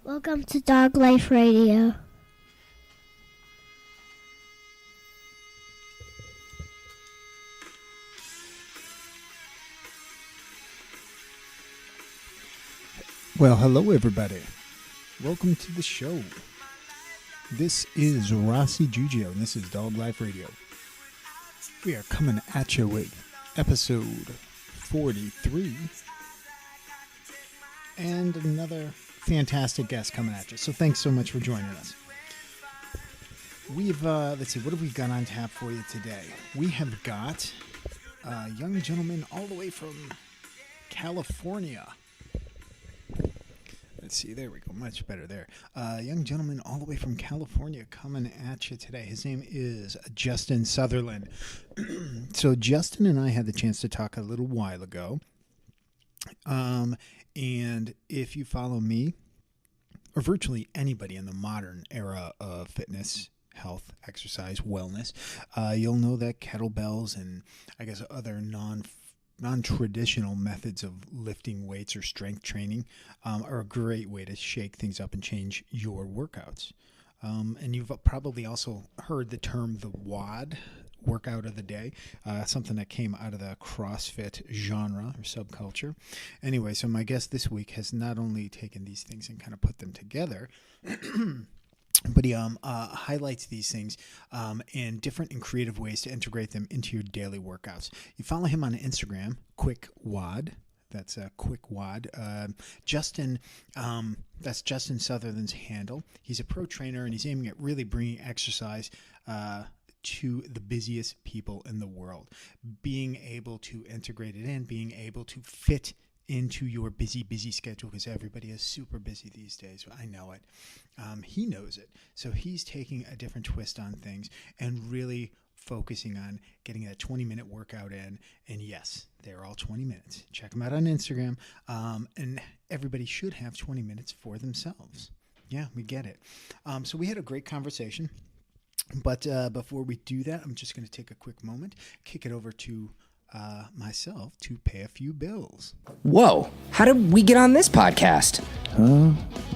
Welcome to Dog Life Radio. Well, hello everybody. Welcome to the show. This is Rossi Giugio, and this is Dog Life Radio. We are coming at you with episode 43, and another fantastic guest coming at you. So thanks so much for joining us. We've, let's see, what have we got on tap for you today? We have got a young gentleman all the way from California. Let's see, there we go, much better there. Young gentleman all the way from California coming at you today. His name is Justin Sutherlin. So Justin and I had the chance to talk a little while ago. And if you follow me, or virtually anybody in the modern era of fitness, health, exercise, wellness, you'll know that kettlebells and I guess other non-traditional methods of lifting weights or strength training are a great way to shake things up and change your workouts. And you've probably also heard the term the WOD, workout of the day, something that came out of the CrossFit genre or subculture. Anyway, so my guest this week has not only taken these things and kind of put them together, but he highlights these things in different and creative ways to integrate them into your daily workouts. You follow him on Instagram, QuickWOD. That's QuickWOD. Justin, that's Justin Sutherlin's handle. He's a pro trainer, and he's aiming at really bringing exercise to the busiest people in the world. Being able to integrate it in, being able to fit into your busy schedule, because everybody is super busy these days. I know it. He knows it. So he's taking a different twist on things and really focusing on getting that 20-minute workout in. And yes, they're all 20 minutes. Check them out on Instagram. And everybody should have 20 minutes for themselves. Yeah, we get it. So we had a great conversation. But before we do that, I'm just going to take a quick moment, kick it over to myself to pay a few bills. Whoa, how did we get on this podcast?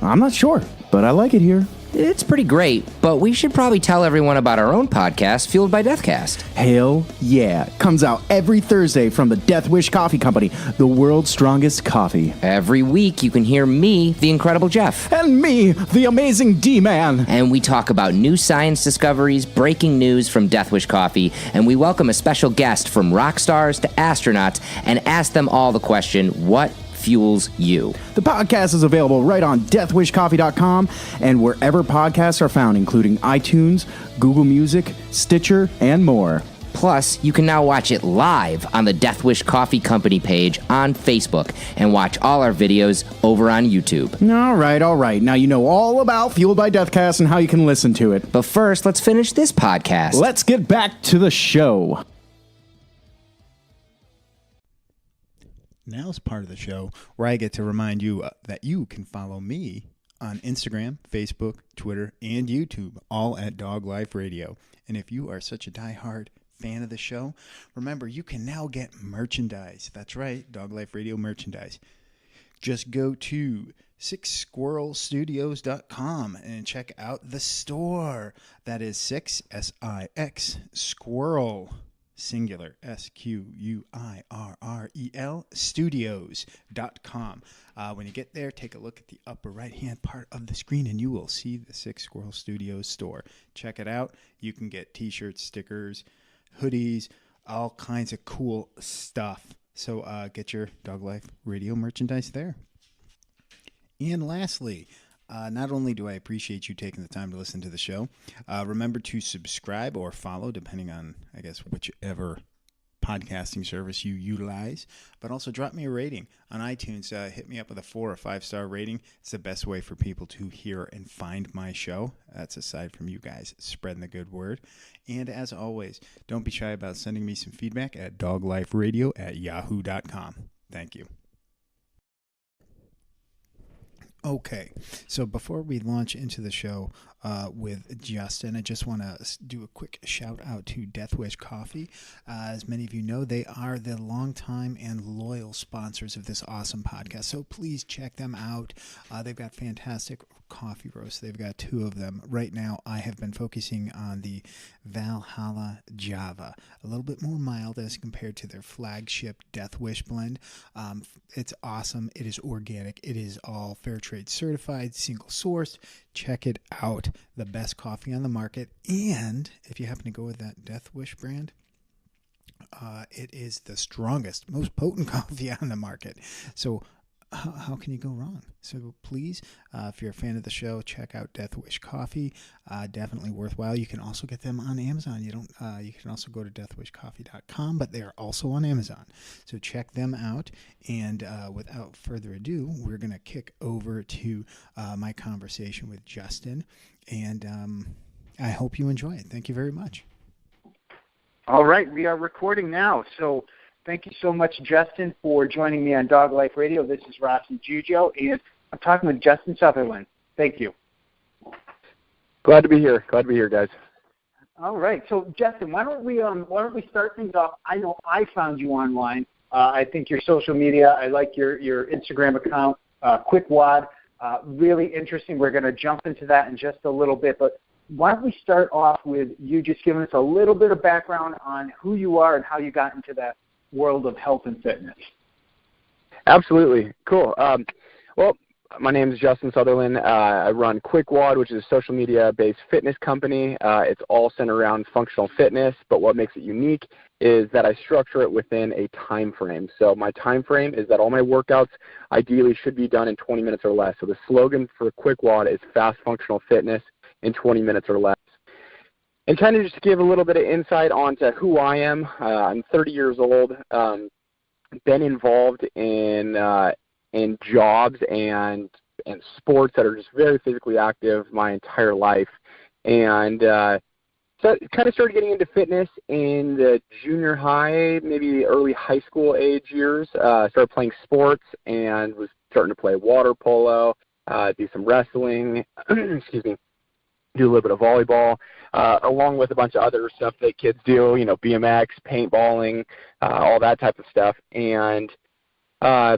I'm not sure, but I like it here. It's pretty great, but we should probably tell everyone about our own podcast, Fueled by Deathcast. Hell yeah. Comes out every Thursday from the Death Wish Coffee Company, the world's strongest coffee. Every week you can hear me, the Incredible Jeff. And me, the amazing D-Man. And we talk about new science discoveries, breaking news from Death Wish Coffee, and we welcome a special guest from rock stars to astronauts and ask them all the question, what fuels you? The podcast is available right on deathwishcoffee.com and wherever podcasts are found, including iTunes, Google Music, Stitcher, and more. Plus, you can now watch it live on the Death Wish Coffee Company page on Facebook and watch all our videos over on YouTube. All right. Now you know all about Fueled by Deathcast and how you can listen to it. But first, let's finish this podcast. Let's get back to the show. Now's part of the show where I get to remind you that you can follow me on Instagram, Facebook, Twitter, and YouTube, all at Dog Life Radio. And if you are such a diehard fan of the show, remember, you can now get merchandise. That's right, Dog Life Radio merchandise. Just go to sixsquirrelstudios.com and check out the store. That is 6, squirrel, singular, SQUIRREL, studios.com. When you get there, take a look at the upper right-hand part of the screen, and you will see the Six Squirrel Studios store. Check it out. You can get t-shirts, stickers, hoodies, all kinds of cool stuff. So get your Dog Life Radio merchandise there. And lastly, not only do I appreciate you taking the time to listen to the show, remember to subscribe or follow, depending on, I guess, whichever podcasting service you utilize, but also drop me a rating on iTunes. Hit me up with a 4 or 5 star rating. It's the best way for people to hear and find my show. That's aside from you guys spreading the good word. And as always, don't be shy about sending me some feedback at dogliferadio@yahoo.com. Thank you. Okay, so before we launch into the show with Justin, I just want to do a quick shout out to Death Wish Coffee. As many of you know, they are the longtime and loyal sponsors of this awesome podcast, so please check them out. They've got fantastic coffee roasts. They've got 2 of them. Right now, I have been focusing on the Valhalla Java, a little bit more mild as compared to their flagship Death Wish blend. It's awesome. It is organic. It is all fair trade certified, single sourced. Check it out. The best coffee on the market. And if you happen to go with that Death Wish brand, it is the strongest, most potent coffee on the market. So how can you go wrong? So please, if you're a fan of the show, check out Death Wish Coffee. Definitely worthwhile. You can also get them on Amazon. You can also go to deathwishcoffee.com, but they are also on Amazon. So check them out. And without further ado, we're going to kick over to my conversation with Justin. And I hope you enjoy it. Thank you very much. All right, we are recording now. So thank you so much, Justin, for joining me on Dog Life Radio. This is Rossi Jujo, and I'm talking with Justin Sutherlin. Thank you. Glad to be here. Guys. All right. So, Justin, why don't we start things off? I know I found you online. I think your social media. I like your Instagram account, QuickWOD. Really interesting. We're going to jump into that in just a little bit, but why don't we start off with you just giving us a little bit of background on who you are and how you got into that world of health and fitness. Absolutely. Cool. Well, my name is Justin Sutherlin. I run QuickWOD, which is a social media-based fitness company. It's all centered around functional fitness, but what makes it unique is that I structure it within a time frame. So my time frame is that all my workouts ideally should be done in 20 minutes or less. So the slogan for QuickWOD is fast functional fitness in 20 minutes or less. And kind of just to give a little bit of insight onto who I am. I'm 30 years old. Been involved in jobs and sports that are just very physically active my entire life, and so I kind of started getting into fitness in the junior high, maybe early high school age years. Started playing sports and was starting to play water polo, do some wrestling, excuse me. Do a little bit of volleyball, along with a bunch of other stuff that kids do, BMX, paintballing, all that type of stuff. And I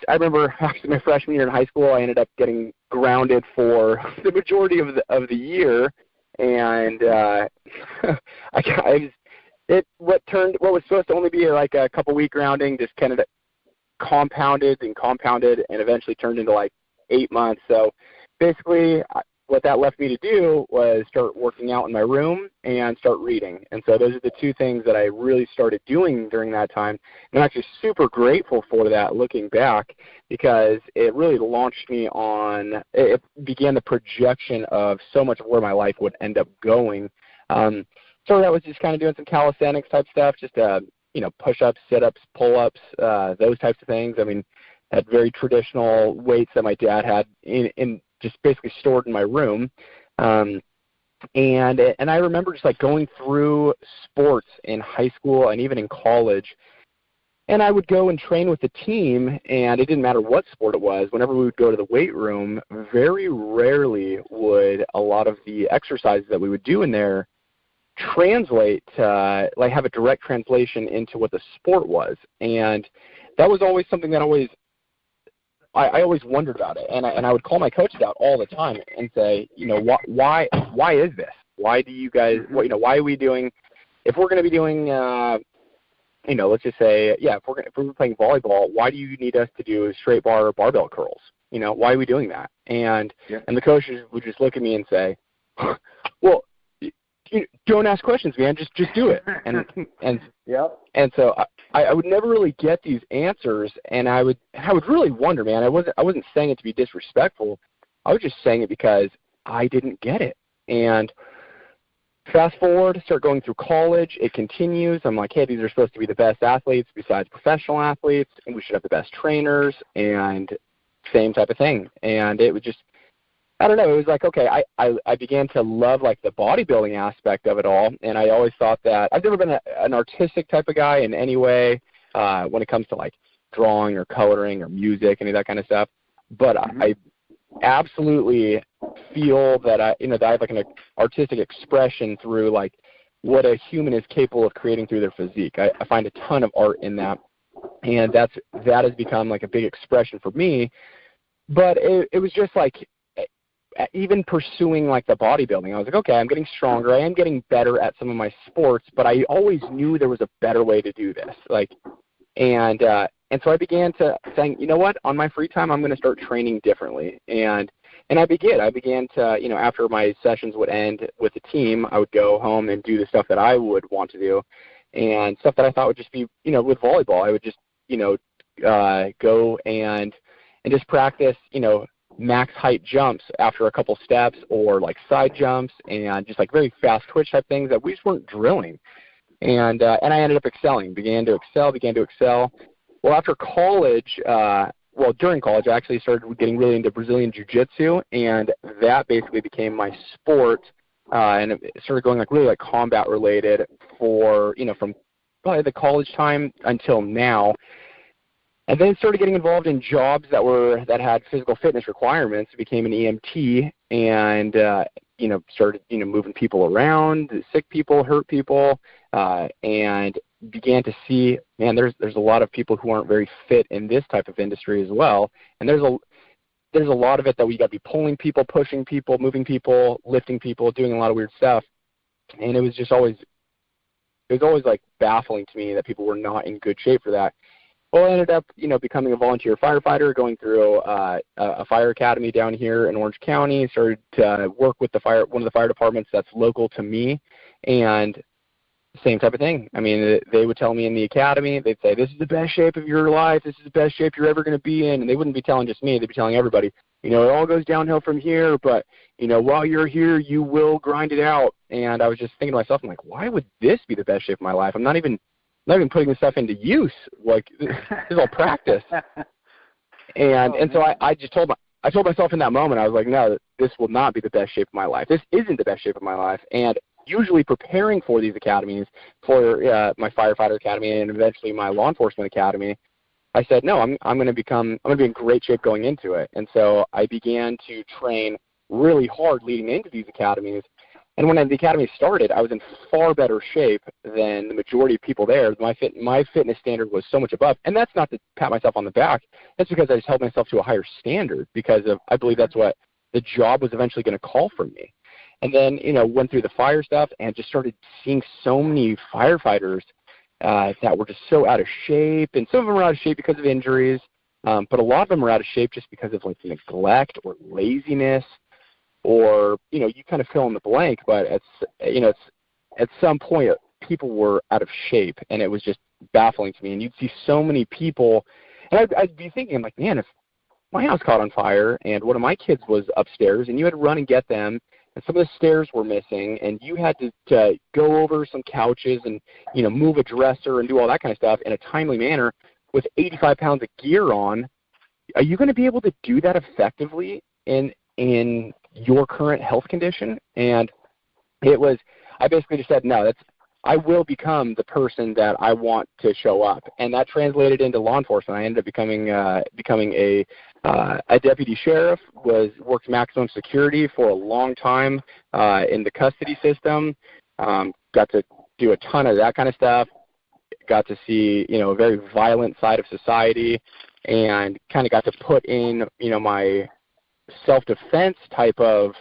remember after my freshman year in high school, I ended up getting grounded for the majority of the year. And what was supposed to only be like a couple week grounding just kind of compounded, and eventually turned into like 8 months. So basically, what that left me to do was start working out in my room and start reading. And so those are the 2 things that I really started doing during that time. And I'm actually super grateful for that looking back, because it really launched me on, it began the projection of so much of where my life would end up going. So that was just kind of doing some calisthenics type stuff, just, push-ups, sit-ups, pull-ups, those types of things. I mean, had very traditional weights that my dad had in just basically stored in my room. And I remember just like going through sports in high school and even in college. And I would go and train with the team, and it didn't matter what sport it was. Whenever we would go to the weight room, very rarely would a lot of the exercises that we would do in there translate to, like, have a direct translation into what the sport was. And that was always something that I always wondered about it, and I would call my coaches out all the time and say, why is this? Why do you guys, why are we doing, if we're going to be doing, let's just say, if we're playing volleyball, why do you need us to do straight bar or barbell curls? Why are we doing that? And the coaches would just look at me and say, well, don't ask questions, man. Just do it. And so I would never really get these answers, and I would really wonder, man. I wasn't saying it to be disrespectful. I was just saying it because I didn't get it. And fast forward, start going through college. It continues. I'm like, hey, these are supposed to be the best athletes besides professional athletes, and we should have the best trainers, and same type of thing. And it was just, I don't know, it was like, okay, I began to love like the bodybuilding aspect of it all, and I always thought that I've never been an artistic type of guy in any way when it comes to like drawing or coloring or music, any of that kind of stuff, but I absolutely feel that I have like an artistic expression through like what a human is capable of creating through their physique. I find a ton of art in that, and that has become like a big expression for me. But it was just like, even pursuing like the bodybuilding, I was like, okay, I'm getting stronger. I am getting better at some of my sports, but I always knew there was a better way to do this. And so I began to saying, you know what, on my free time, I'm going to start training differently. And I began to, after my sessions would end with the team, I would go home and do the stuff that I would want to do, and stuff that I thought would just be, with volleyball, I would just, go and just practice, max height jumps after a couple steps, or like side jumps, and just like very fast twitch type things that we just weren't drilling. And I ended up excelling, began to excel. Well, after college, during college, I actually started getting really into Brazilian Jiu-Jitsu, and that basically became my sport, and it started going like really like combat related for, from probably the college time until now. And then started getting involved in jobs that had physical fitness requirements. Became an EMT, and started moving people around, sick people, hurt people, and began to see, man, there's a lot of people who aren't very fit in this type of industry as well. And there's a lot of it that we got to be pulling people, pushing people, moving people, lifting people, doing a lot of weird stuff. And it was always like baffling to me that people were not in good shape for that. Well, I ended up, becoming a volunteer firefighter, going through a fire academy down here in Orange County. Started to work with one of the fire departments that's local to me, and same type of thing. I mean, they would tell me in the academy, they'd say, this is the best shape of your life, this is the best shape you're ever going to be in, and they wouldn't be telling just me, they'd be telling everybody, it all goes downhill from here, but, while you're here, you will grind it out. And I was just thinking to myself, I'm like, why would this be the best shape of my life? I'm not even putting this stuff into use. Like, this is all practice. And so I just told myself in that moment, I was like, no, this will not be the best shape of my life. This isn't the best shape of my life. And usually preparing for these academies, for my firefighter academy and eventually my law enforcement academy, I said, no, I'm going to be in great shape going into it. And so I began to train really hard leading into these academies. And when the academy started, I was in far better shape than the majority of people there. My fitness standard was so much above. And that's not to pat myself on the back. That's because I just held myself to a higher standard, because I believe that's what the job was eventually going to call from me. And then, went through the fire stuff and just started seeing so many firefighters that were just so out of shape. And some of them were out of shape because of injuries, but a lot of them were out of shape just because of like neglect or laziness, or, you kind of fill in the blank. But it's at some point people were out of shape, and it was just baffling to me. And you'd see so many people, and I'd be thinking, like, man, if my house caught on fire and one of my kids was upstairs and you had to run and get them, and some of the stairs were missing, and you had to go over some couches and, move a dresser and do all that kind of stuff in a timely manner with 85 pounds of gear on, are you going to be able to do that effectively in your current health condition? And I basically just said, no, I will become the person that I want to show up. And that translated into law enforcement. I ended up becoming a deputy sheriff, worked maximum security for a long time in the custody system, got to do a ton of that kind of stuff, got to see, a very violent side of society, and kind of got to put in, my self-defense type of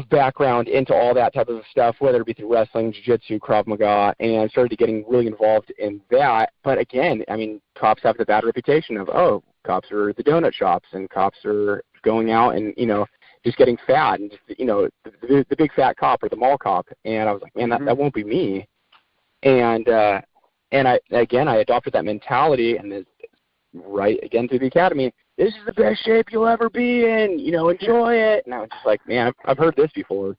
background into all that type of stuff, whether it be through wrestling, jiu-jitsu, Krav Maga, and started getting really involved in that. But again, I mean, cops have the bad reputation of, oh, cops are the donut shops, and cops are going out and, just getting fat, and just, the big fat cop or the mall cop. And I was like, man, that won't be me. And I adopted that mentality, and right again through the academy, this is the best shape you'll ever be in, enjoy it. And I was just like, man, I've heard this before.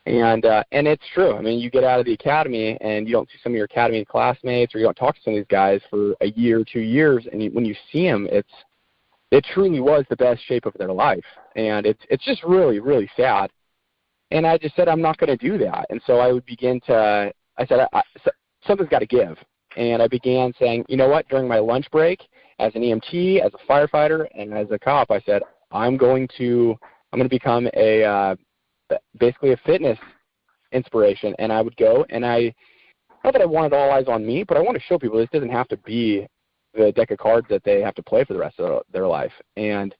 And it's true. I mean, you get out of the academy and you don't see some of your academy classmates, or you don't talk to some of these guys for a year, 2 years, and when you see them, it truly was the best shape of their life. And it's just really, really sad. And I just said, I'm not going to do that. And so I said, something's got to give. And I began saying, you know what, during my lunch break, as an EMT, as a firefighter, and as a cop, I said, I'm going to become basically a fitness inspiration. And I would go, and not that I wanted all eyes on me, but I want to show people this doesn't have to be the deck of cards that they have to play for the rest of their life. And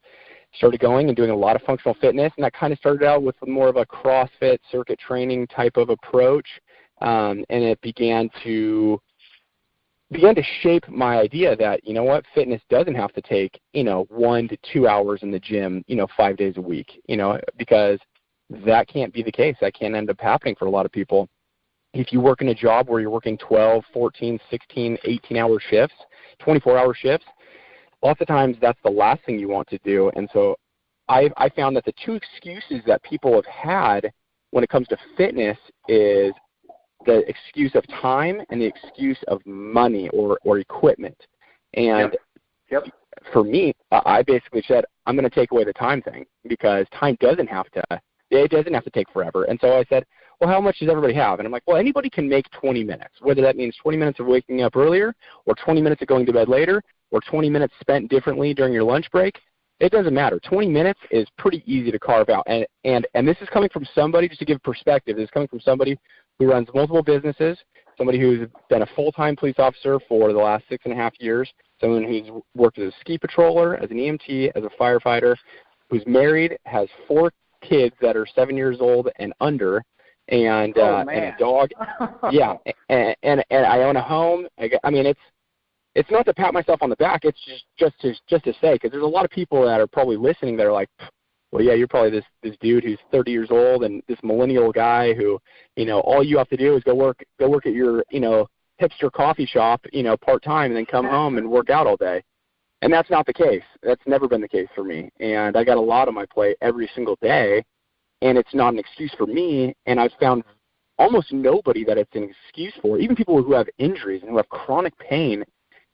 started going and doing a lot of functional fitness, and that kind of started out with more of a CrossFit circuit training type of approach, and it began to shape my idea that, you know what, fitness doesn't have to take, 1 to 2 hours in the gym, 5 days a week, because that can't be the case. That can't end up happening for a lot of people. If you work in a job where you're working 12, 14, 16, 18-hour shifts, 24-hour shifts, lots of times that's the last thing you want to do. And so I found that the two excuses that people have had when it comes to fitness is the excuse of time and the excuse of money or equipment. And for me, I basically said, I'm going to take away the time thing, because time doesn't have to take forever. And so I said, well, how much does everybody have? And I'm like, well, anybody can make 20 minutes, whether that means 20 minutes of waking up earlier or 20 minutes of going to bed later or 20 minutes spent differently during your lunch break. It doesn't matter. 20 minutes is pretty easy to carve out. And this is coming from somebody, just to give perspective, this is coming from somebody who runs multiple businesses, somebody who's been a full-time police officer for the last 6.5 years, someone who's worked as a ski patroller, as an EMT, as a firefighter, who's married, has 4 kids that are 7 years old and under, and a dog. Yeah, and I own a home. I mean, it's not to pat myself on the back. It's just to say, because there's a lot of people that are probably listening that are like, well, yeah, you're probably this dude who's 30 years old and this millennial guy who, all you have to do is go work at your, hipster coffee shop, part time, and then come home and work out all day. And that's not the case. That's never been the case for me. And I got a lot on my plate every single day, and it's not an excuse for me. And I've found almost nobody that it's an excuse for, even people who have injuries and who have chronic pain.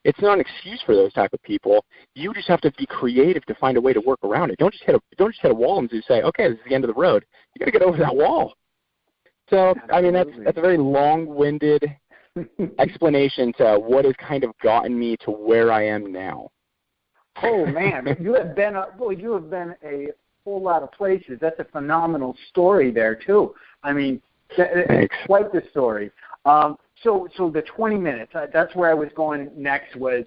It's not an excuse for those type of people. You just have to be creative to find a way to work around it. Don't just hit a wall and just say, okay, this is the end of the road. You got to get over that wall. So, I mean, that's a very long-winded explanation to what has kind of gotten me to where I am now. Oh man, you have been a whole lot of places. That's a phenomenal story there too. I mean, it's quite the story. So the 20 minutes, that's where I was going next, was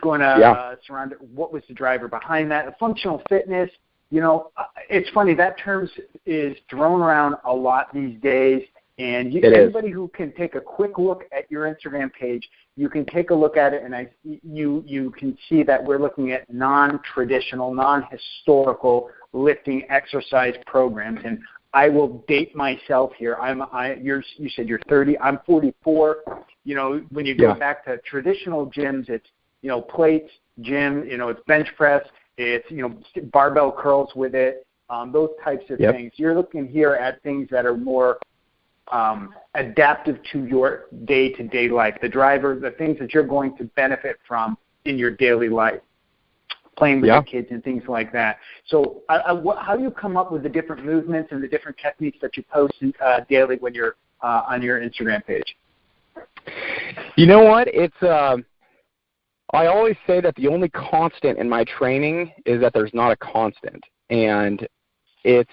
going to surround it. What was the driver behind that? Functional fitness, it's funny, that term is thrown around a lot these days, and anybody who can take a quick look at your Instagram page, you can take a look at it, and you can see that we're looking at non-traditional, non-historical lifting exercise programs. And I will date myself here. You said you're 30. I'm 44. When you go back to traditional gyms, it's plates, gym. It's bench press. It's barbell curls with it. Those types of things. You're looking here at things that are more adaptive to your day-to-day life. The driver, the things that you're going to benefit from in your daily life. Playing with your kids and things like that. So how do you come up with the different movements and the different techniques that you post daily when you're on your Instagram page? You know what? It's I always say that the only constant in my training is that there's not a constant. And there's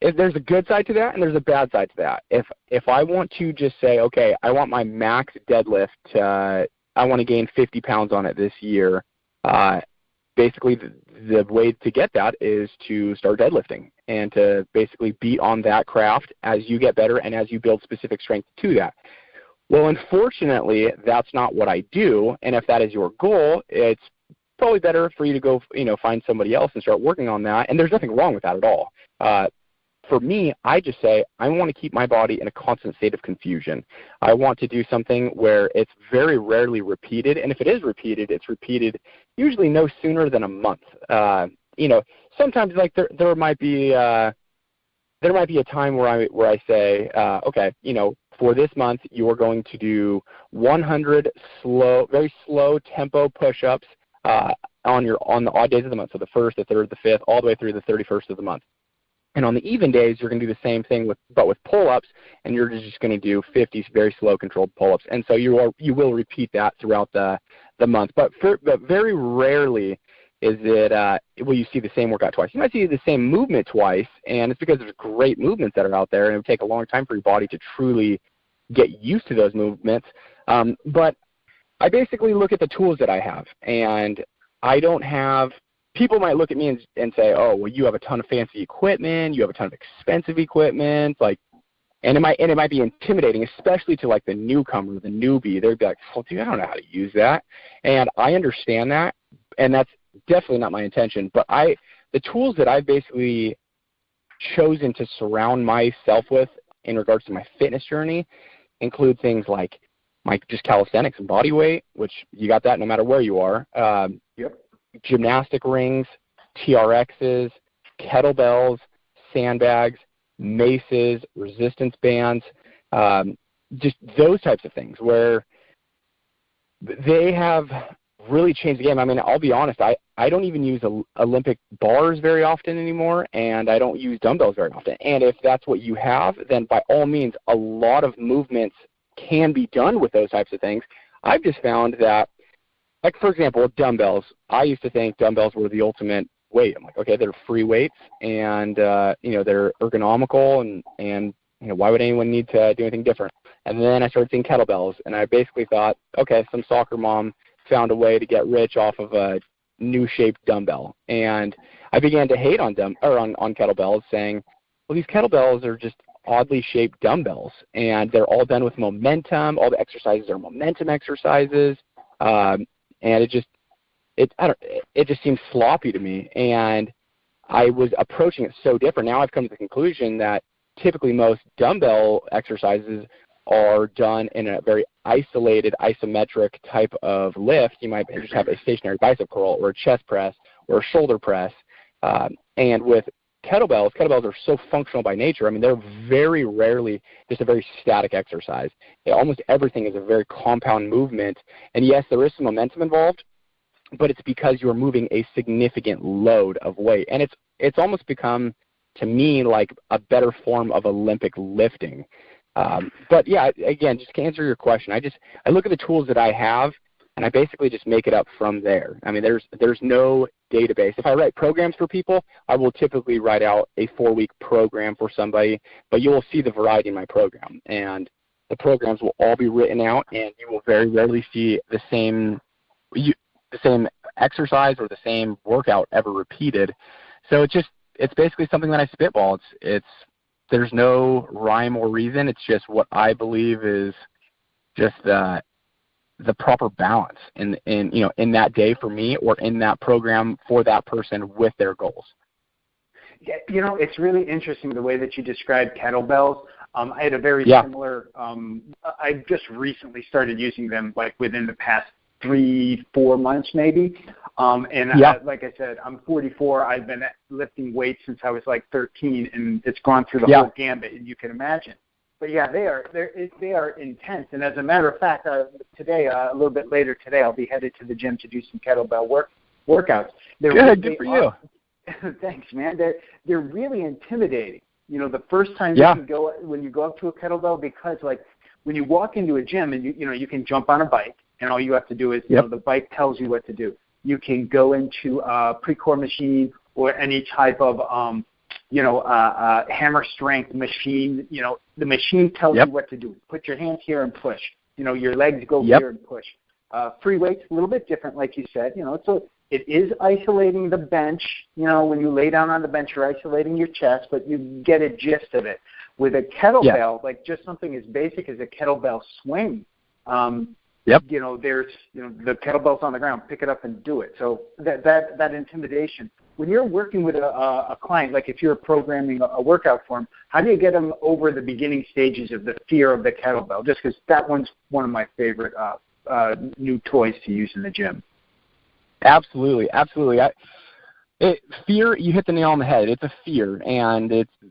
a good side to that and there's a bad side to that. If I want to just say, okay, I want my max deadlift, I want to gain 50 pounds on it this year, basically the way to get that is to start deadlifting and to basically be on that craft as you get better and as you build specific strength to that. Well, unfortunately, that's not what I do, and if that is your goal, it's probably better for you to go, find somebody else and start working on that, and there's nothing wrong with that at all. For me, I just say I want to keep my body in a constant state of confusion. I want to do something where it's very rarely repeated, and if it is repeated, it's repeated usually no sooner than a month. Sometimes like there might be a time where I say, okay, for this month you're going to do 100 very slow tempo push-ups on the odd days of the month, so the 1st, the 3rd, the 5th, all the way through the 31st of the month. And on the even days, you're going to do the same thing but with pull-ups, and you're just going to do 50 very slow controlled pull-ups. And so you will repeat that throughout the month. But very rarely is that will you see the same workout twice? You might see the same movement twice, and it's because there's great movements that are out there, and it would take a long time for your body to truly get used to those movements. But I basically look at the tools that I have, and I don't have – people might look at me and say, oh, well, you have a ton of fancy equipment, you have a ton of expensive equipment, like, and it might be intimidating, especially to like the newcomer, the newbie. They'd be like, well, dude, I don't know how to use that. And I understand that, and that's definitely not my intention. But the tools that I've basically chosen to surround myself with in regards to my fitness journey include things like just calisthenics and body weight, which you got that no matter where you are. Gymnastic rings, TRXs, kettlebells, sandbags, maces, resistance bands, just those types of things where they have really changed the game. I mean, I'll be honest, I don't even use Olympic bars very often anymore, and I don't use dumbbells very often. And if that's what you have, then by all means, a lot of movements can be done with those types of things. I've just found that, like, for example, dumbbells. I used to think dumbbells were the ultimate weight. I'm like, okay, they're free weights, and they're ergonomical, and why would anyone need to do anything different? And then I started seeing kettlebells, and I basically thought, okay, some soccer mom found a way to get rich off of a new shaped dumbbell, and I began to hate on kettlebells, saying, well, these kettlebells are just oddly shaped dumbbells, and they're all done with momentum. All the exercises are momentum exercises, and it just seems sloppy to me, and I was approaching it so different. Now I've come to the conclusion that typically most dumbbell exercises are done in a very isolated, isometric type of lift. You might just have a stationary bicep curl or a chest press or a shoulder press. And with kettlebells are so functional by nature. I mean, they're very rarely just a very static exercise. Almost everything is a very compound movement. And yes, there is some momentum involved, but it's because you're moving a significant load of weight. And it's almost become, to me, like a better form of Olympic lifting. But yeah, again, just to answer your question, I look at the tools that I have, and I basically just make it up from there. I mean, there's no database. If I write programs for people, I will typically write out a 4-week program for somebody, but you will see the variety in my program. And the programs will all be written out, and you will very rarely see the same exercise or the same workout ever repeated. So it's basically something that I spitball. There's no rhyme or reason. It's just what I believe is just the proper balance in that day for me, or in that program for that person with their goals. Yeah, it's really interesting the way that you described kettlebells. I had a very similar. I just recently started using them, like within the past 3-4 months maybe. Like I said, I'm 44. I've been lifting weights since I was like 13, and it's gone through the whole gambit, and you can imagine. But yeah, they are intense. And as a matter of fact, today, a little bit later today, I'll be headed to the gym to do some kettlebell workouts. Good for you. Thanks, man. They're really intimidating. The first time when you go up to a kettlebell, because like when you walk into a gym and you can jump on a bike, and all you have to do is the bike tells you what to do. You can go into a pre-core machine or any type of hammer strength machine. The machine tells you what to do. Put your hands here and push. Your legs go here and push. Free weights, a little bit different, like you said. It is isolating the bench. When you lay down on the bench, you're isolating your chest, but you get a gist of it. With a kettlebell, like just something as basic as a kettlebell swing, there's the kettlebell's on the ground, pick it up and do it. So that intimidation. When you're working with a client, like if you're programming a workout for them, how do you get them over the beginning stages of the fear of the kettlebell? Just because that one's one of my favorite new toys to use in the gym. Absolutely. Fear, you hit the nail on the head. It's a fear, and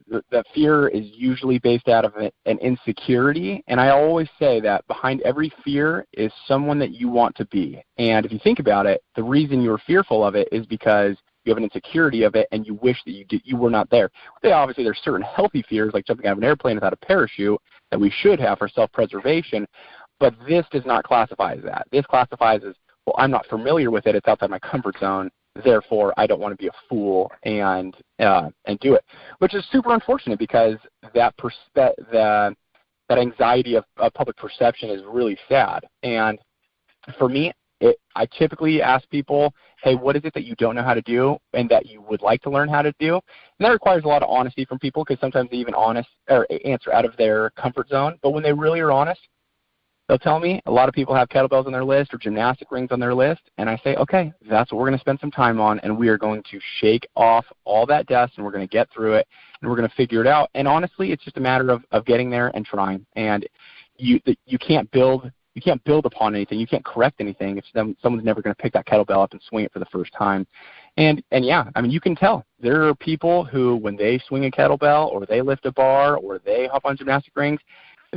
the fear is usually based out of an insecurity. And I always say that behind every fear is someone that you want to be. And if you think about it, the reason you're fearful of it is because you have an insecurity of it, and you wish that you were not there. Obviously, there's certain healthy fears, like jumping out of an airplane without a parachute, that we should have for self-preservation. But this does not classify as that. This classifies as, well, I'm not familiar with it. It's outside my comfort zone. therefore I don't want to be a fool and do it, which is super unfortunate because that anxiety of public perception is really sad. And for me, I typically ask people, hey, what is it that you don't know how to do and that you would like to learn how to do? And that requires a lot of honesty from people because sometimes they even answer out of their comfort zone. But when they really are honest, they'll tell me a lot of people have kettlebells on their list or gymnastic rings on their list. And I say, okay, that's what we're going to spend some time on, and we are going to shake off all that dust, and we're going to get through it, and we're going to figure it out. And honestly, it's just a matter of getting there and trying. And you can't build upon anything. You can't correct anything if someone's never going to pick that kettlebell up and swing it for the first time. And yeah, I mean, you can tell. There are people who, when they swing a kettlebell or they lift a bar or they hop on gymnastic rings,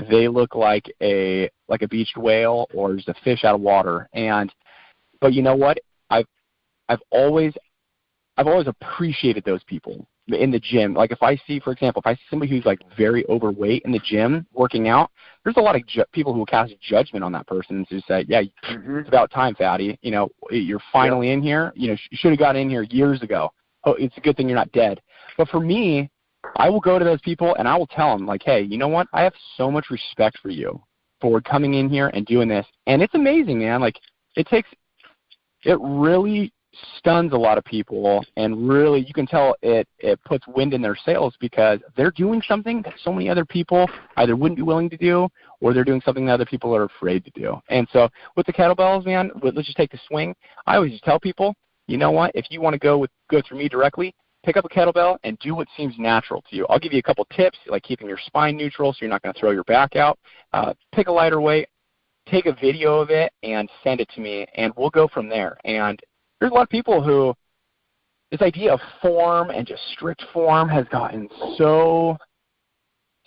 they look like a beached whale or just a fish out of water. But you know what? I've always appreciated those people in the gym. Like if I see somebody who's like very overweight in the gym working out, there's a lot of people who will cast judgment on that person and just say, yeah, it's about time, fatty. You know, you're finally in here. You know, you should have gotten in here years ago. Oh, it's a good thing you're not dead. But for me, I will go to those people and I will tell them, like, hey, you know what? I have so much respect for you for coming in here and doing this. And it's amazing, man. Like, it really stuns a lot of people, and really you can tell it puts wind in their sails because they're doing something that so many other people either wouldn't be willing to do, or they're doing something that other people are afraid to do. And so with the kettlebells, man, let's just take the swing. I always just tell people, you know what? If you want to go through me directly, pick up a kettlebell and do what seems natural to you. I'll give you a couple tips, like keeping your spine neutral so you're not going to throw your back out. Pick a lighter weight, take a video of it, and send it to me, and we'll go from there. And there's a lot of people who this idea of form and just strict form has gotten so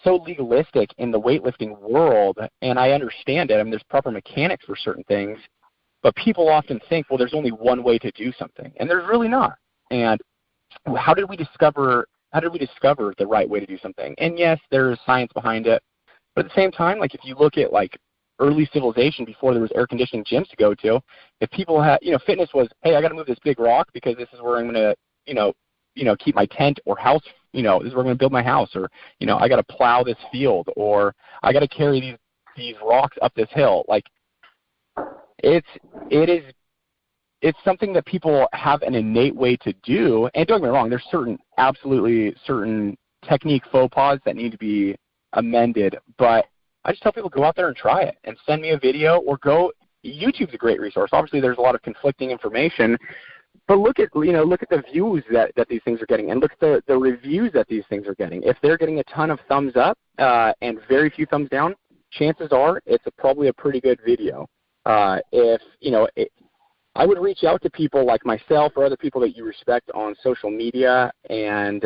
legalistic in the weightlifting world, and I understand it. I mean, there's proper mechanics for certain things, but people often think, well, there's only one way to do something, and there's really not. And how did we discover the right way to do something? And yes, there's science behind it, but at the same time, like if you look at like early civilization before there was air conditioning gyms to go to, if people had, fitness was, hey, I got to move this big rock because this is where I'm going to, keep my tent or house, this is where I'm going to build my house, or, I got to plow this field, or I got to carry these rocks up this hill. Like it's something that people have an innate way to do. And don't get me wrong, there's certain technique faux pas that need to be amended, but I just tell people go out there and try it and send me a video, or YouTube's a great resource. Obviously there's a lot of conflicting information, but look at the views that these things are getting, and look at the reviews that these things are getting. If they're getting a ton of thumbs up and very few thumbs down, chances are it's probably a pretty good video. I would reach out to people like myself or other people that you respect on social media and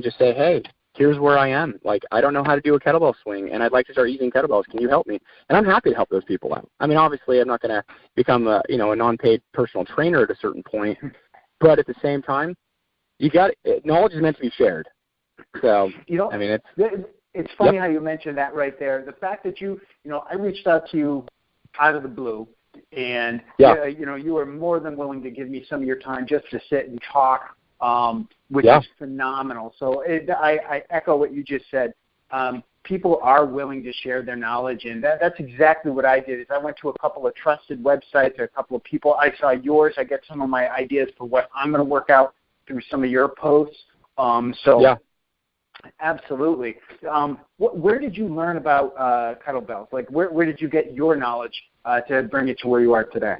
just say, hey, here's where I am. Like, I don't know how to do a kettlebell swing, and I'd like to start using kettlebells. Can you help me? And I'm happy to help those people out. I mean, obviously, I'm not going to become a non-paid personal trainer at a certain point, but at the same time, knowledge is meant to be shared. So, I mean, it's funny how you mentioned that right there. The fact that I reached out to you out of the blue, and you were more than willing to give me some of your time just to sit and talk, which is phenomenal. So I echo what you just said. People are willing to share their knowledge, and that's exactly what I did. Is I went to a couple of trusted websites, a couple of people. I saw yours. I get some of my ideas for what I'm going to work out through some of your posts. Absolutely. Where did you learn about kettlebells? Like, where did you get your knowledge to bring it to where you are today?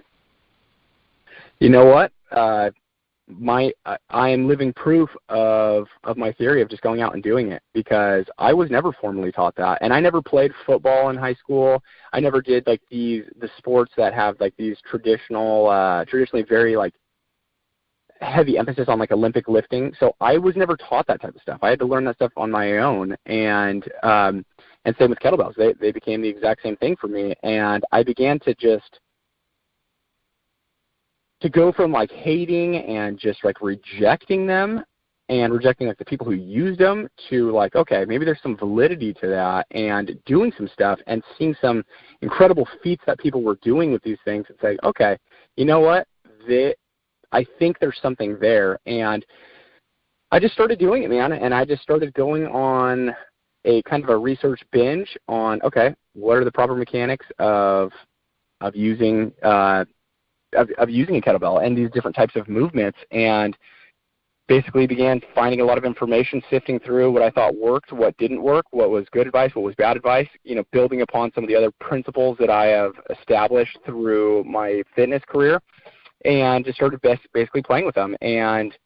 You know what? I am living proof of my theory of just going out and doing it, because I was never formally taught that, and I never played football in high school. I never did like the sports that have like these traditionally very like heavy emphasis on like Olympic lifting. So I was never taught that type of stuff. I had to learn that stuff on my own, and same with kettlebells. They became the exact same thing for me, and I began to go from like hating and just like rejecting them and rejecting like the people who used them to like, okay, maybe there's some validity to that, and doing some stuff and seeing some incredible feats that people were doing with these things and saying, okay, you know what? I think there's something there. And I just started doing it, man, and I just started going on a kind of a research binge on, okay, what are the proper mechanics of using of using a kettlebell and these different types of movements, and basically began finding a lot of information, sifting through what I thought worked, what didn't work, what was good advice, what was bad advice, building upon some of the other principles that I have established through my fitness career, and just started basically playing with them and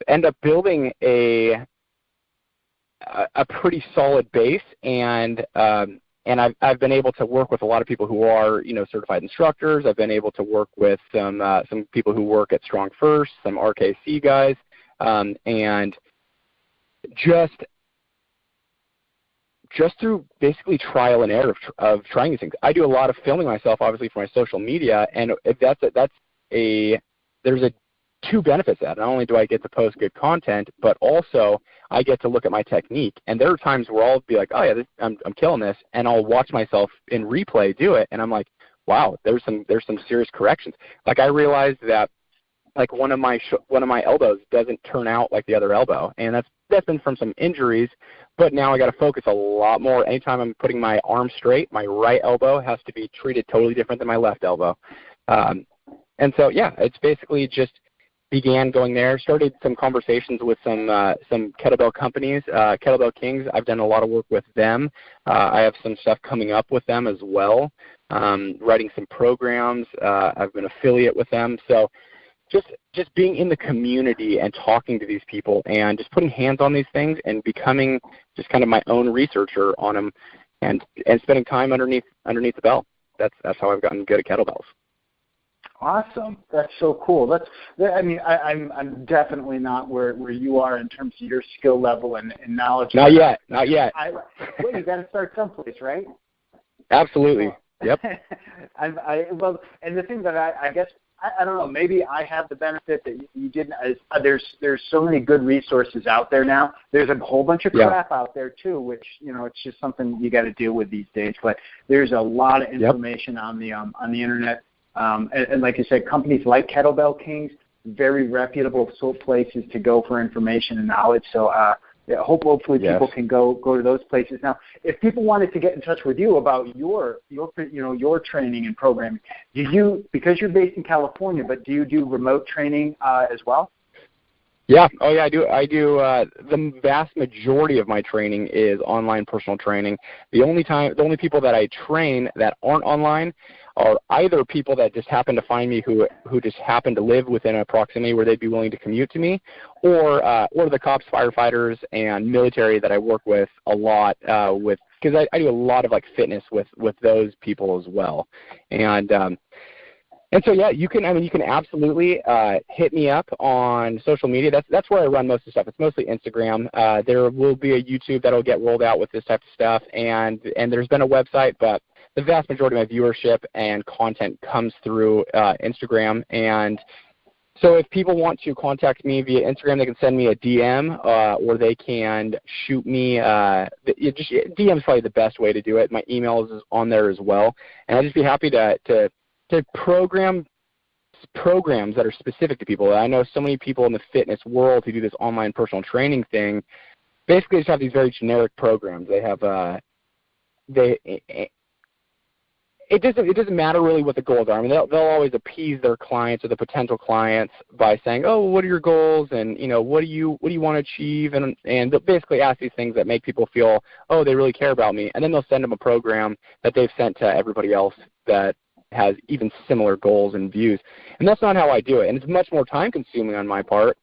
end up building a pretty solid base, and I've been able to work with a lot of people who are certified instructors. I've been able to work with some people who work at Strong First, some RKC guys, and just through basically trial and error of trying these things. I do a lot of filming myself, obviously, for my social media, and there's two benefits to that. Not only do I get to post good content, but also I get to look at my technique. And there are times where I'll be like, oh yeah, I'm killing this, and I'll watch myself in replay do it, and I'm like, wow, there's some serious corrections. Like I realized that like one of my elbows doesn't turn out like the other elbow, and that's been from some injuries. But now I got to focus a lot more. Anytime I'm putting my arm straight, my right elbow has to be treated totally different than my left elbow. And so yeah, it's basically just began going there, started some conversations with some kettlebell companies, Kettlebell Kings. I've done a lot of work with them. I have some stuff coming up with them as well, writing some programs. I've been affiliate with them. So just being in the community and talking to these people and just putting hands on these things and becoming just kind of my own researcher on them and spending time underneath the belt. That's how I've gotten good at kettlebells. Awesome. That's so cool. I'm definitely not where you are in terms of your skill level and knowledge. Not yet. Well, you got to start someplace, right? Absolutely. Yep. And the thing that I guess, I don't know, maybe I have the benefit that you didn't. There's so many good resources out there now. There's a whole bunch of crap out there too, which it's just something you got to deal with these days. But there's a lot of information on the internet. And like you said, companies like Kettlebell Kings, very reputable places to go for information and knowledge. So hopefully people can go to those places. Now, if people wanted to get in touch with you about your training and programming, because you're based in California, but do you do remote training as well? Yeah. Oh, yeah, I do. The vast majority of my training is online personal training. The only people that I train that aren't online are either people that just happen to find me who just happen to live within a proximity where they'd be willing to commute to me, or the cops, firefighters, and military that I work with a lot with, because I do a lot of like fitness with those people as well. And so yeah, you can absolutely hit me up on social media. That's where I run most of the stuff. It's mostly Instagram. There will be a YouTube that'll get rolled out with this type of stuff, and there's been a website, but the vast majority of my viewership and content comes through Instagram. And so if people want to contact me via Instagram, they can send me a DM, or they can shoot me. DM is probably the best way to do it. My email is on there as well, and I'd just be happy to program programs that are specific to people. I know so many people in the fitness world who do this online personal training thing basically just have these very generic programs. They have it doesn't matter really what the goals are. I mean, they'll always appease their clients or the potential clients by saying, "Oh, what are your goals?" and what do you want to achieve? And they'll basically ask these things that make people feel, "Oh, they really care about me." And then they'll send them a program that they've sent to everybody else that has even similar goals and views. And that's not how I do it. And it's much more time consuming on my part.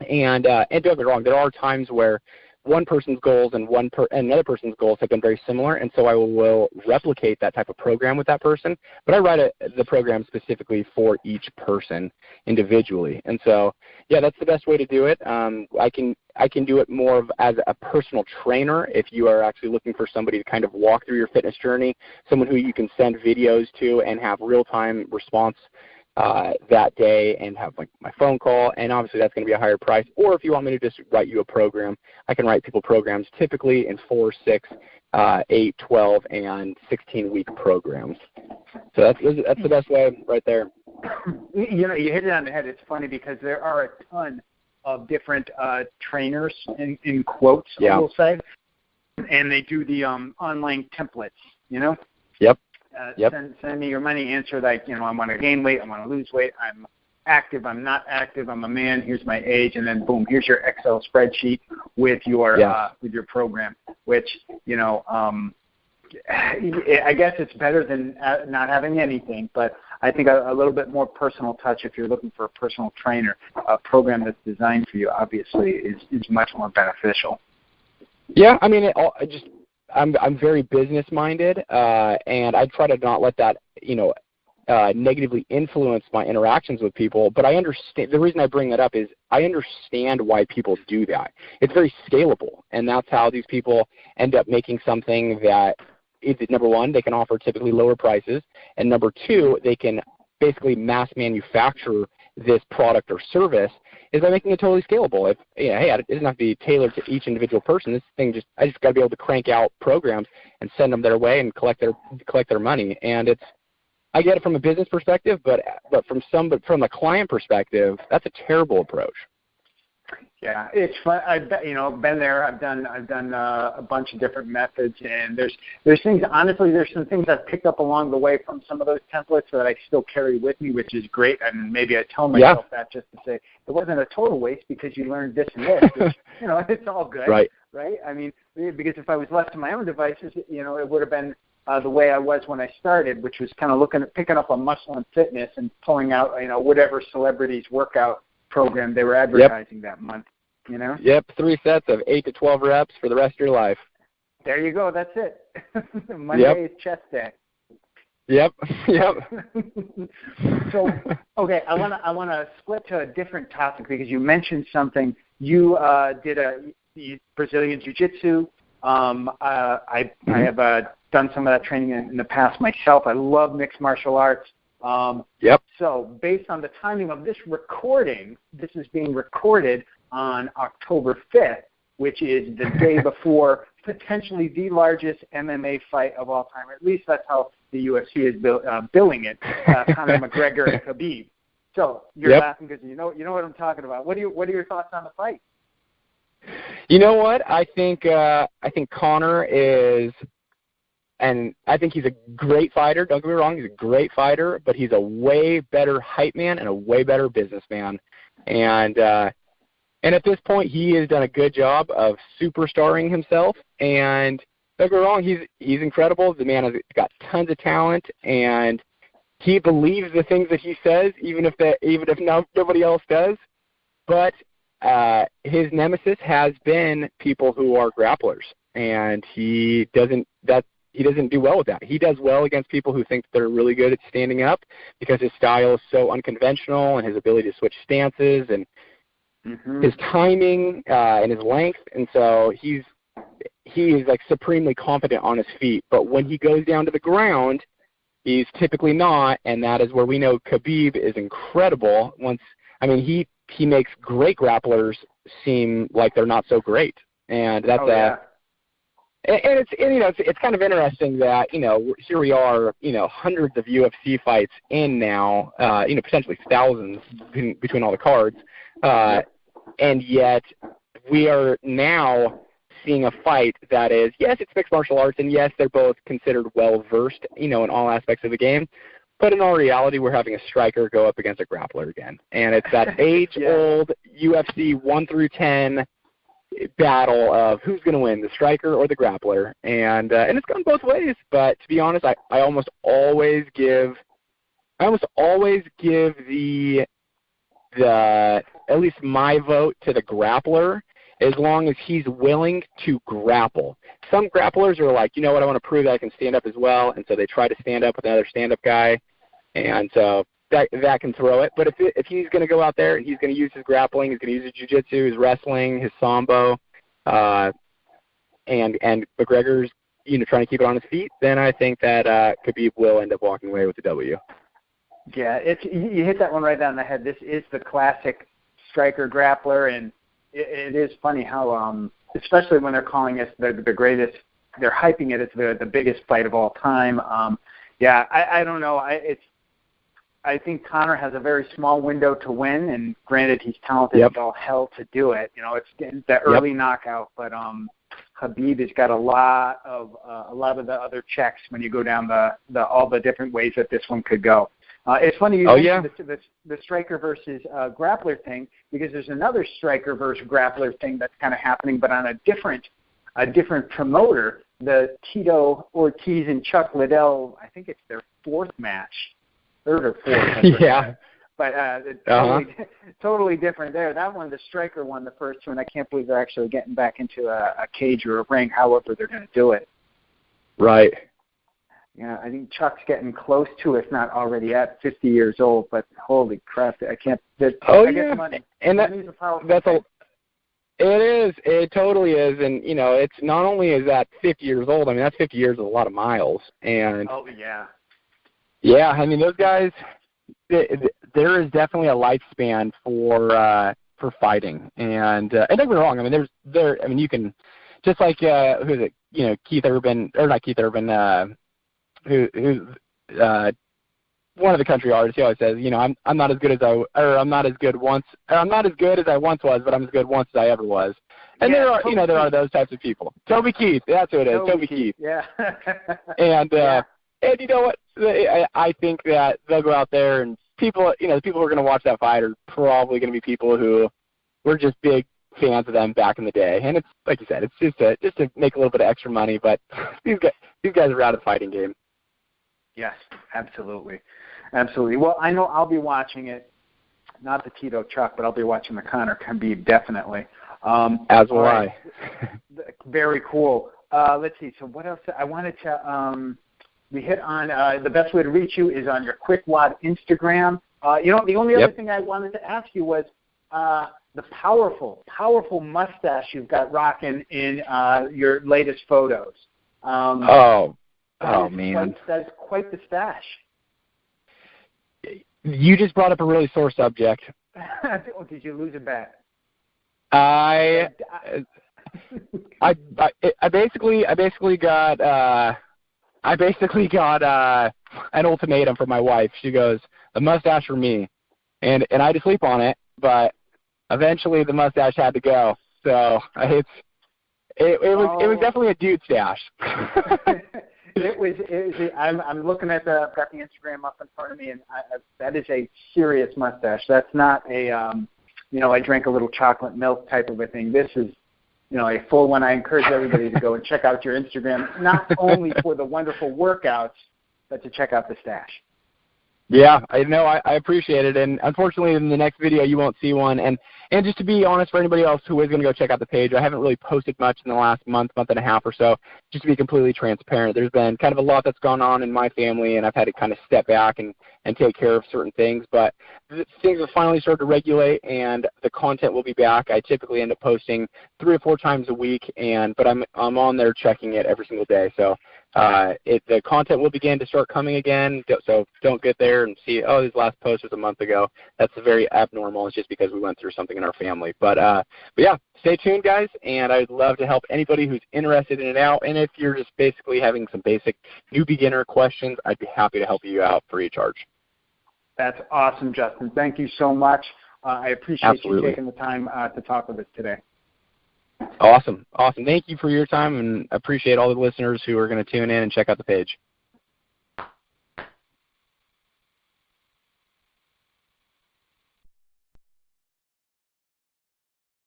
And don't get me wrong, there are times where one person's goals and another person's goals have been very similar, and so I will replicate that type of program with that person. But I write the program specifically for each person individually. And so, yeah, that's the best way to do it. I can do it more as a personal trainer if you are actually looking for somebody to kind of walk through your fitness journey, someone who you can send videos to and have real-time response that day and have like my phone call, and obviously that's going to be a higher price. Or if you want me to just write you a program, I can write people programs typically in 4, 6, 8, 12, and 16-week programs. So that's the best way right there. You hit it on the head. It's funny because there are a ton of different trainers, in quotes, I will say, and they do the online templates, Yep. Send me your money, answer like, I want to gain weight, I want to lose weight, I'm active, I'm not active, I'm a man, here's my age, and then boom, here's your Excel spreadsheet with your program, which, I guess it's better than not having anything, but I think a little bit more personal touch, if you're looking for a personal trainer, a program that's designed for you, obviously, is much more beneficial. Yeah, I mean, I'm very business minded, and I try to not let that negatively influence my interactions with people. But I understand, the reason I bring that up is I understand why people do that. It's very scalable, and that's how these people end up making something that is, number one, they can offer typically lower prices, and number two, they can basically mass manufacture this product or service is by making it totally scalable. If it doesn't have to be tailored to each individual person. This thing I just got to be able to crank out programs and send them their way and collect their money. And I get it from a business perspective, but from the client perspective, that's a terrible approach. Yeah, it's fun. I've been there. I've done a bunch of different methods, and there's things. Honestly, there's some things I've picked up along the way from some of those templates that I still carry with me, which is great. And maybe I tell myself that just to say it wasn't a total waste because you learned this and this. Which, it's all good, right? I mean, because if I was left to my own devices, it would have been the way I was when I started, which was kind of picking up on muscle and fitness and pulling out, whatever celebrity's workout program they were advertising that month. Yep, 3 sets of 8 to 12 reps for the rest of your life. There you go. That's it. Monday is chest day. Yep. So, okay, I want to split to a different topic because you mentioned something. You did Brazilian Jiu-Jitsu. I have done some of that training in the past myself. I love mixed martial arts. So based on the timing of this recording, this is being recorded on October 5th, which is the day before potentially the largest MMA fight of all time. At least that's how the UFC is billing it, Conor McGregor and Khabib. So you're laughing because you know what I'm talking about. What are your thoughts on the fight? You know what? I think Conor is, and I think he's a great fighter. Don't get me wrong, he's a great fighter, but he's a way better hype man and a way better businessman. And at this point, he has done a good job of superstarring himself. And don't get me wrong, he's incredible. The man has got tons of talent, and he believes the things that he says, even if nobody else does. But his nemesis has been people who are grapplers, and he doesn't do well with that. He does well against people who think they're really good at standing up because his style is so unconventional and his ability to switch stances and his timing and his length. And so he is like supremely confident on his feet. But when he goes down to the ground, he's typically not, and that is where we know Khabib is incredible. He makes great grapplers seem like they're not so great. And that's it's kind of interesting that, here we are, hundreds of UFC fights in now, potentially thousands between all the cards. And yet we are now seeing a fight that is, yes, it's mixed martial arts, and yes, they're both considered well-versed, in all aspects of the game. But in all reality, we're having a striker go up against a grappler again. And it's that age-old UFC 1 through 10 battle of who's going to win, the striker or the grappler. And it's gone both ways. But to be honest, I almost always give the at least my vote to the grappler, as long as he's willing to grapple. Some grapplers are like, I want to prove that I can stand up as well, and so they try to stand up with another stand-up guy, and so that can throw it. But if he's going to go out there and he's going to use his grappling, he's going to use his jiu-jitsu, his wrestling, his sambo, and McGregor's trying to keep it on his feet, then I think that Khabib will end up walking away with the W. Yeah, you hit that one right on the head. This is the classic striker grappler, and it is funny how, especially when they're calling it the greatest, they're hyping it as the biggest fight of all time. I don't know. I think Connor has a very small window to win, and granted, he's talented as all hell to do it. You know, it's getting the early knockout, but Khabib has got a lot of the other checks when you go down all the different ways that this one could go. It's funny you mentioned the striker versus grappler thing, because there's another striker versus grappler thing that's kind of happening, but on a different promoter. The Tito Ortiz and Chuck Liddell, I think it's their third or fourth. Yeah. But it's totally different there. That one, the striker won the first two, and I can't believe they're actually getting back into a cage or a ring, however they're going to do it. Right. Yeah, I think Chuck's getting close to, if not already at 50 years old, but holy crap, I can't. I guess money. And money's a powerful that's thing. It is. It totally is. And, you know, it's not only is that 50 years old, I mean, that's 50 years is a lot of miles. And yeah, I mean, those guys, there is definitely a lifespan for fighting. And don't get me wrong, I mean, you can, just like, who is it, you know, Keith Urban, or not Keith Urban, who's one of the country artists, he always says, you know, I'm not as good as I'm not as good as I once was, but I'm as good once as I ever was. And there are those types of people. Toby Keith, that's who it is. Toby Keith. Yeah. And you know what? I think that they'll go out there, and people, you know, the people who are going to watch that fight are probably going to be people who were just big fans of them back in the day. And it's like you said, it's just to make a little bit of extra money. But these guys are out of the fighting game. Yes, absolutely. Absolutely. Well, I know I'll be watching it, not the Tito Chuck, but I'll be watching the Conor Khabib, definitely. As will I. Very cool. Let's see. So what else? I wanted to we hit on the best way to reach you is on your QuickWOD Instagram. You know, the only other thing I wanted to ask you was the powerful mustache you've got rocking in your latest photos. Man. That's quite the stash. You just brought up a really sore subject. Did you lose a bet? I basically got an ultimatum from my wife. She goes, "The mustache for me," and I had to sleep on it, but eventually the mustache had to go. So it was definitely a dude stash. I'm looking at got the Instagram up in front of me, and that is a serious mustache. That's not a I drank a little chocolate milk type of a thing. This is, a full one. I encourage everybody to go and check out your Instagram, not only for the wonderful workouts, but to check out the stash. Yeah, I know. I appreciate it. And unfortunately, in the next video, you won't see one. And just to be honest, for anybody else who is going to go check out the page, I haven't really posted much in the last month and a half or so, just to be completely transparent. There's been kind of a lot that's gone on in my family, and I've had to kind of step back and take care of certain things. But things have finally started to regulate, and the content will be back. I typically end up posting 3 or 4 times a week, but I'm on there checking it every single day. So the content will begin to start coming again. So don't get there and see, this last post was a month ago. That's very abnormal. It's just because we went through something in our family. But yeah, stay tuned, guys, and I'd love to help anybody who's interested in it out. And if you're just basically having some basic new beginner questions, I'd be happy to help you out free of charge. That's awesome, Justin. Thank you so much. I appreciate you taking the time to talk with us today. Awesome. Thank you for your time, and appreciate all the listeners who are going to tune in and check out the page.